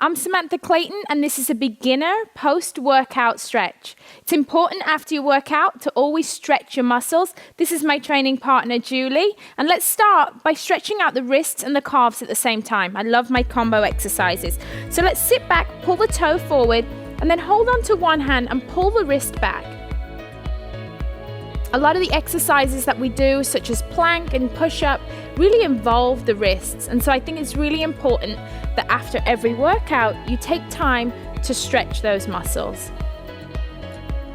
I'm Samantha Clayton, and this is a beginner post-workout stretch. It's important after your workout to always stretch your muscles. This is my training partner, Julie, and let's start by stretching out the wrists and the calves at the same time. I love my combo exercises. So let's sit back, pull the toe forward, and then hold on to one hand and pull the wrist back. A lot of the exercises that we do, such as plank and push-up, really involve the wrists. And so I think it's really important that after every workout, you take time to stretch those muscles.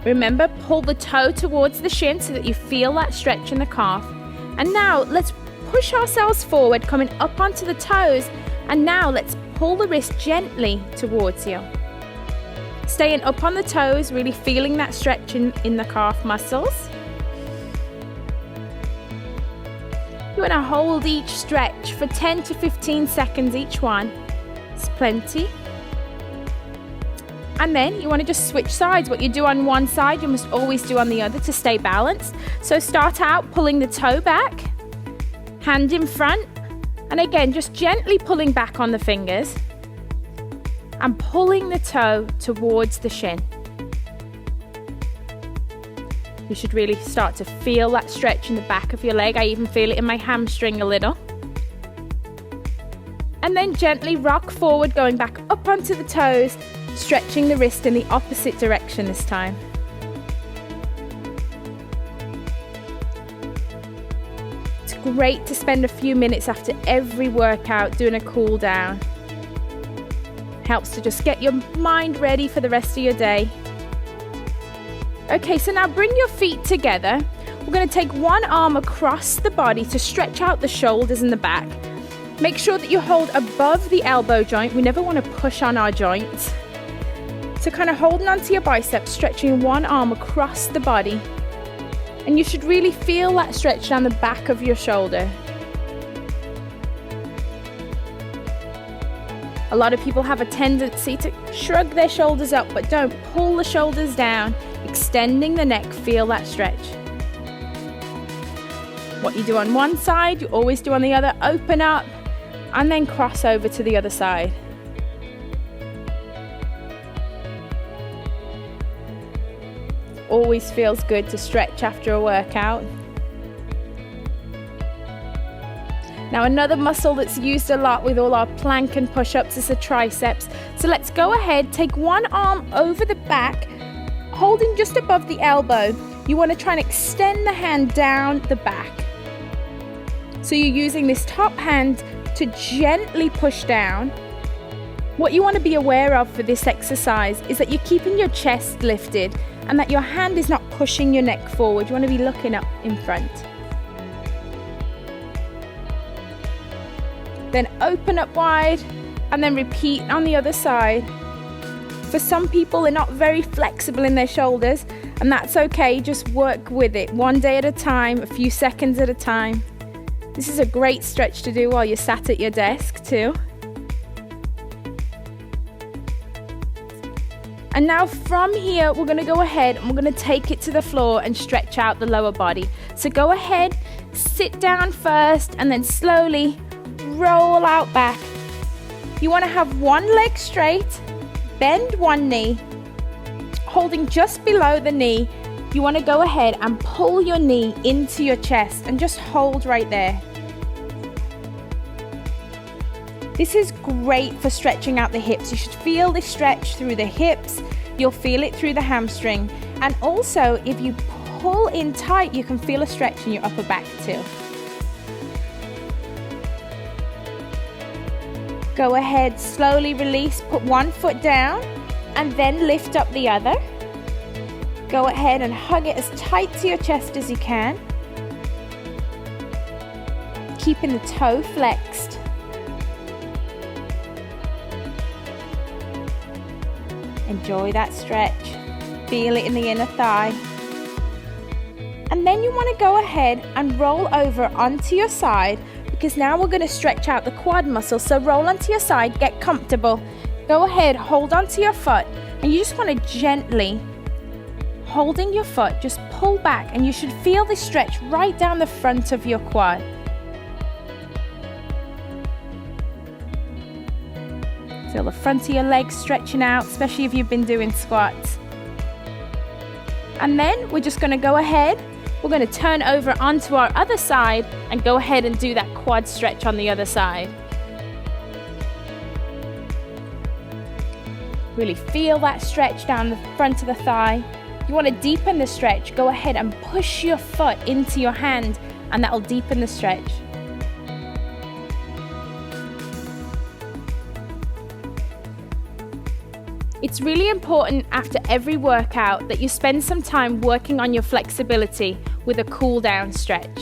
Remember, pull the toe towards the shin so that you feel that stretch in the calf. And now let's push ourselves forward, coming up onto the toes. And now let's pull the wrist gently towards you. Staying up on the toes, really feeling that stretch in the calf muscles. You want to hold each stretch for 10 to 15 seconds each one. It's plenty. And then you want to just switch sides. What you do on one side, you must always do on the other to stay balanced. So start out pulling the toe back, hand in front, and again, just gently pulling back on the fingers and pulling the toe towards the shin. You should really start to feel that stretch in the back of your leg. I even feel it in my hamstring a little. And then gently rock forward, going back up onto the toes, stretching the wrist in the opposite direction this time. It's great to spend a few minutes after every workout doing a cool down. Helps to just get your mind ready for the rest of your day. Okay, so now bring your feet together. We're going to take one arm across the body to stretch out the shoulders and the back. Make sure that you hold above the elbow joint. We never want to push on our joints. So kind of holding onto your biceps, stretching one arm across the body. And you should really feel that stretch down the back of your shoulder. A lot of people have a tendency to shrug their shoulders up, but don't. Pull the shoulders down, extending the neck, feel that stretch. What you do on one side, you always do on the other. Open up and then cross over to the other side. Always feels good to stretch after a workout. Now another muscle that's used a lot with all our plank and push-ups is the triceps. So let's go ahead, take one arm over the back, holding just above the elbow. You want to try and extend the hand down the back. So you're using this top hand to gently push down. What you want to be aware of for this exercise is that you're keeping your chest lifted and that your hand is not pushing your neck forward. You want to be looking up in front. Then open up wide and then repeat on the other side. For some people, they're not very flexible in their shoulders, and that's okay. Just work with it one day at a time, a few seconds at a time. This is a great stretch to do while you're sat at your desk too. And now from here, we're going to go ahead and we're going to take it to the floor and stretch out the lower body. So go ahead, sit down first, and then slowly roll out back. You want to have one leg straight, bend one knee, holding just below the knee. You want to go ahead and pull your knee into your chest and just hold right there. This is great for stretching out the hips. You should feel this stretch through the hips. You'll feel it through the hamstring. And also, if you pull in tight, you can feel a stretch in your upper back too. Go ahead, slowly release, put one foot down and then lift up the other. Go ahead and hug it as tight to your chest as you can. Keeping the toe flexed. Enjoy that stretch. Feel it in the inner thigh. And then you want to go ahead and roll over onto your side, because now we're going to stretch out the quad muscle. So roll onto your side, get comfortable. Go ahead, hold onto your foot, and you just want to gently, holding your foot, just pull back, and you should feel this stretch right down the front of your quad. Feel the front of your legs stretching out, especially if you've been doing squats. And then we're just going to go ahead, we're going to turn over onto our other side and go ahead and do that quad stretch on the other side. Really feel that stretch down the front of the thigh. You want to deepen the stretch, go ahead and push your foot into your hand, and that will deepen the stretch. It's really important after every workout that you spend some time working on your flexibility with a cool down stretch.